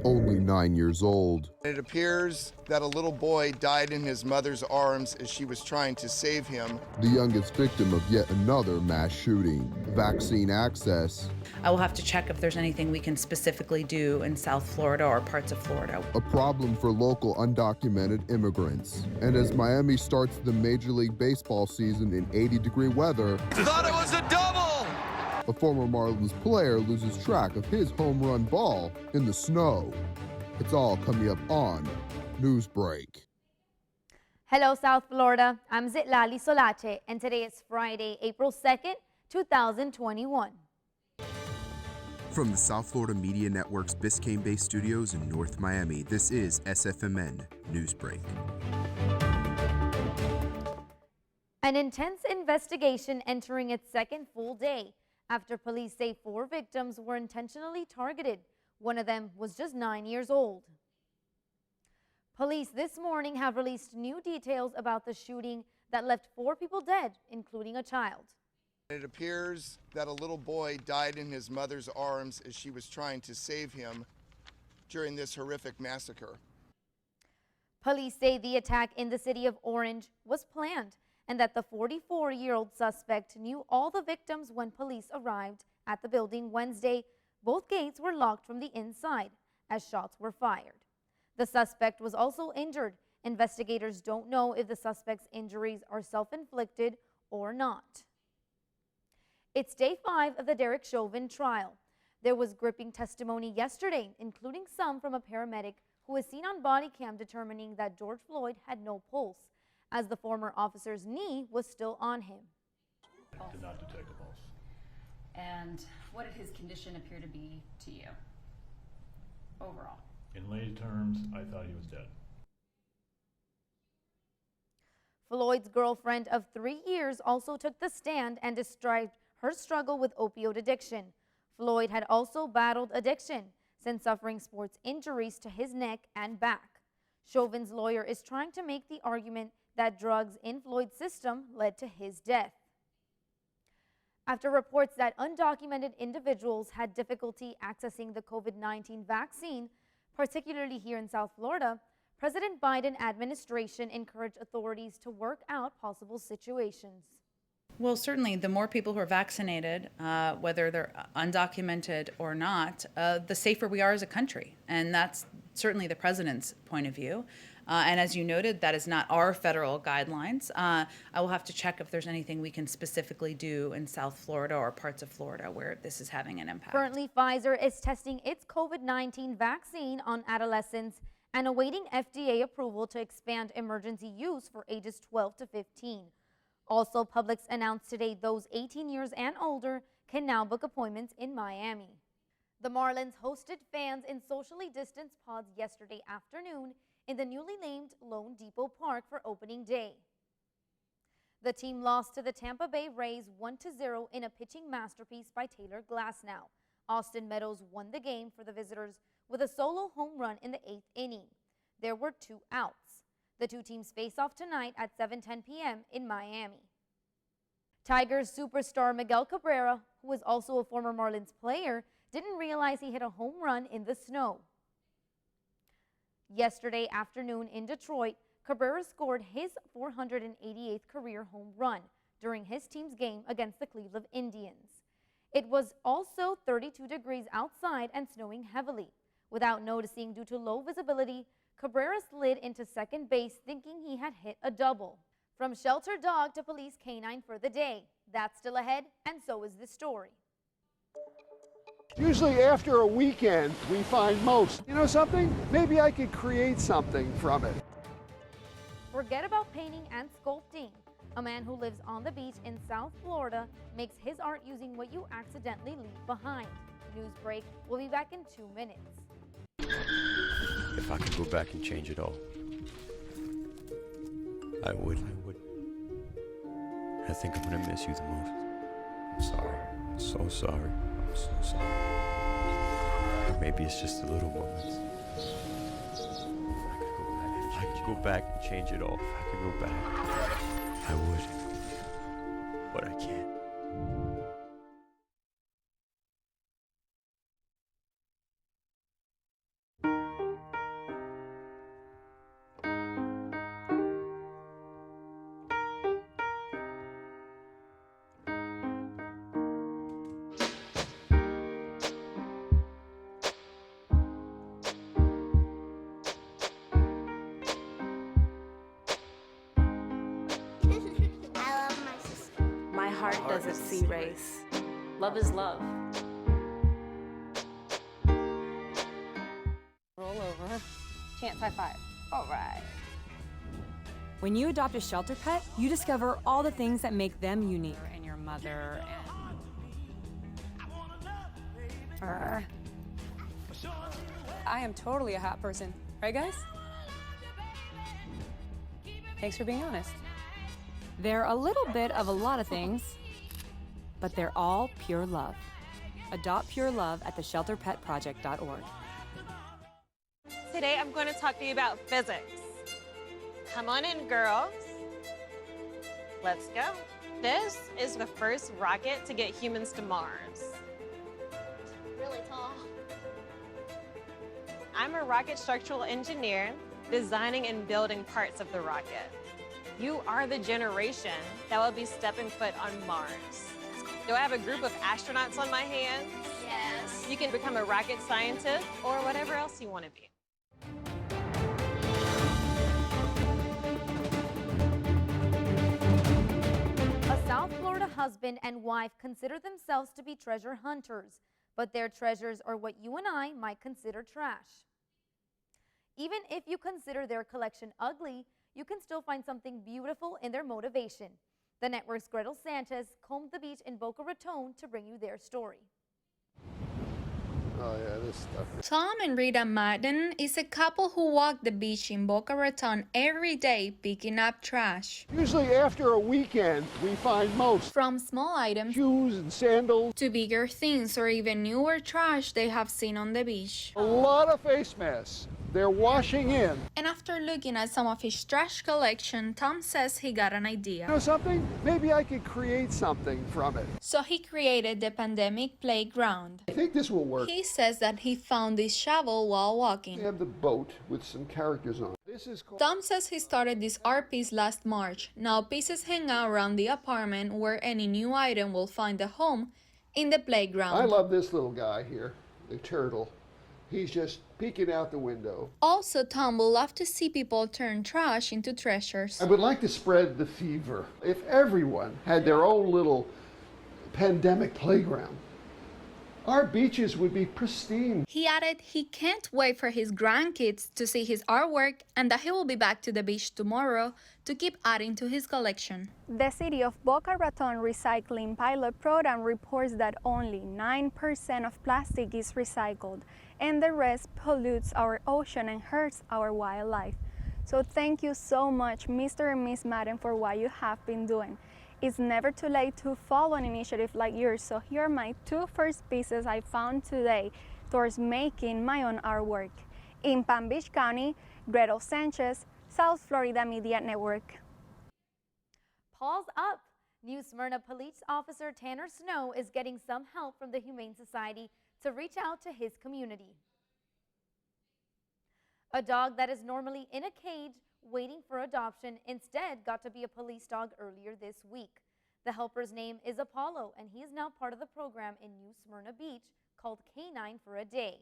only 9 years old. It appears that a little boy died in his mother's arms as she was trying to save him. The youngest victim of yet another mass shooting. Vaccine access. I will have to check if there's anything we can specifically do in South Florida or parts of Florida. A problem for local undocumented immigrants. And as Miami starts the Major League Baseball season in 80-degree weather, thought it was a double! A former Marlins player loses track of his home run ball in the snow. It's all coming up on Newsbreak. Hello, South Florida. I'm Zitlali Solache, and today is Friday, April 2nd, 2021. From the South Florida Media Network's Biscayne Bay Studios in North Miami, this is SFMN Newsbreak. An intense investigation entering its second full day after police say 4 victims were intentionally targeted. One of them was just 9 years old. Police this morning have released new details about the shooting that left 4 people dead, including a child. It appears that a little boy died in his mother's arms as she was trying to save him during this horrific massacre. Police say the attack in the city of Orange was planned and that the 44-year-old suspect knew all the victims when police arrived at the building Wednesday. Both gates were locked from the inside as shots were fired. The suspect was also injured. Investigators don't know if the suspect's injuries are self-inflicted or not. It's day 5 of the Derek Chauvin trial. There was gripping testimony yesterday, including some from a paramedic who was seen on body cam determining that George Floyd had no pulse, as the former officer's knee was still on him. Did not detect a pulse. And what did his condition appear to be to you overall? In lay terms, I thought he was dead. Floyd's girlfriend of 3 years also took the stand and described her struggle with opioid addiction. Floyd had also battled addiction since suffering sports injuries to his neck and back. Chauvin's lawyer is trying to make the argument that drugs in Floyd's system led to his death. After reports that undocumented individuals had difficulty accessing the COVID-19 vaccine, particularly here in South Florida, President Biden administration encouraged authorities to work out possible situations. Well, certainly, the more people who are vaccinated, whether they're undocumented or not, the safer we are as a country. And that's certainly the president's point of view. And as you noted, that is not our federal guidelines. I will have to check if there's anything we can specifically do in South Florida or parts of Florida where this is having an impact. Currently, Pfizer is testing its COVID-19 vaccine on adolescents and awaiting FDA approval to expand emergency use for ages 12 to 15. Also, Publix announced today those 18 years and older can now book appointments in Miami. The Marlins hosted fans in socially distanced pods yesterday afternoon in the newly named Lone Depot Park for opening day. The team lost to the Tampa Bay Rays 1-0 in a pitching masterpiece by Taylor Glasnow. Austin Meadows won the game for the visitors with a solo home run in the 8th inning. There were 2 outs. The 2 teams face off tonight at 7:10 p.m. in Miami. Tigers superstar Miguel Cabrera, who is also a former Marlins player, didn't realize he hit a home run in the snow. Yesterday afternoon in Detroit, Cabrera scored his 488th career home run during his team's game against the Cleveland Indians. It was also 32 degrees outside and snowing heavily. Without noticing due to low visibility, Cabrera slid into second base thinking he had hit a double. From shelter dog to police canine for the day. That's still ahead, and so is this story. Usually after a weekend, we find most. You know something? Maybe I could create something from it. Forget about painting and sculpting. A man who lives on the beach in South Florida makes his art using what you accidentally leave behind. Newsbreak will be back in 2 minutes. If I could go back and change it all, I would. I think I'm gonna miss you the most. I'm sorry. I'm so sorry. I'm so sorry. Or maybe it's just the little moments. If I could go back and change it all. If I could go back, I would. But I can't. heart doesn't see race. Love is love. Roll over. Chance high five. All right. When you adopt a shelter pet, you discover all the things that make them unique. And your mother I am totally a hot person. Right, guys? Thanks for being honest. They're a little bit of a lot of things, but they're all pure love. Adopt pure love at theshelterpetproject.org. Today I'm going to talk to you about physics. Come on in, girls. Let's go. This is the first rocket to get humans to Mars. Really tall. I'm a rocket structural engineer, designing and building parts of the rocket. You are the generation that will be stepping foot on Mars. Do I have a group of astronauts on my hands? Yes. You can become a rocket scientist or whatever else you want to be. A South Florida husband and wife consider themselves to be treasure hunters, but their treasures are what you and I might consider trash. Even if you consider their collection ugly, you can still find something beautiful in their motivation. The network's Gretel Sanchez combed the beach in Boca Raton to bring you their story. Oh yeah, this stuff. Tom and Rita Madden is a couple who walk the beach in Boca Raton every day picking up trash. Usually after a weekend, we find most. From small items, Shoes and sandals. to bigger things or even newer trash they have seen on the beach. A lot of face masks. They're washing in. And after looking at some of his trash collection, Tom says he got an idea. You know something? Maybe I could create something from it. So he created the pandemic playground. I think this will work. He says that he found this shovel while walking. We have the boat with some characters on it. This is called... Tom says he started this art piece last March. Now pieces hang out around the apartment where any new item will find a home in the playground. I love this little guy here, the turtle. He's just peeking out the window. Also, Tom will love to see people turn trash into treasures. I would like to spread the fever. If everyone had their own little pandemic playground, our beaches would be pristine. He added he can't wait for his grandkids to see his artwork and that he will be back to the beach tomorrow to keep adding to his collection. The City of Boca Raton Recycling Pilot Program reports that only 9% of plastic is recycled, and the rest pollutes our ocean and hurts our wildlife. So thank you so much, Mr. and Ms. Madden, for what you have been doing. It's never too late to follow an initiative like yours, so here are my two first pieces I found today towards making my own artwork. In Palm Beach County, Gretel Sanchez, South Florida Media Network. Pause up! New Smyrna Police Officer Tanner Snow is getting some help from the Humane Society to reach out to his community. A dog that is normally in a cage waiting for adoption instead got to be a police dog earlier this week. The helper's name is Apollo, and he is now part of the program in New Smyrna Beach called Canine for a Day.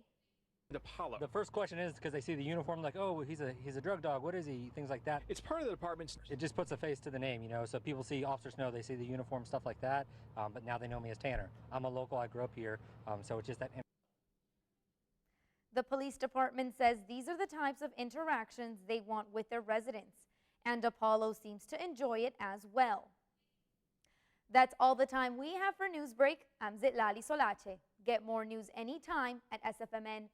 Apollo. The first question is because they see the uniform, like, oh, he's a drug dog. What is he? Things like that. It's part of the department's. It just puts a face to the name, you know. So people see Officer Snow, they see the uniform, stuff like that. But now they know me as Tanner. I'm a local. I grew up here. So it's just that. The police department says these are the types of interactions they want with their residents, and Apollo seems to enjoy it as well. That's all the time we have for Newsbreak. I'm Zitlali Solache. Get more news anytime at sfmn.fiu.edu.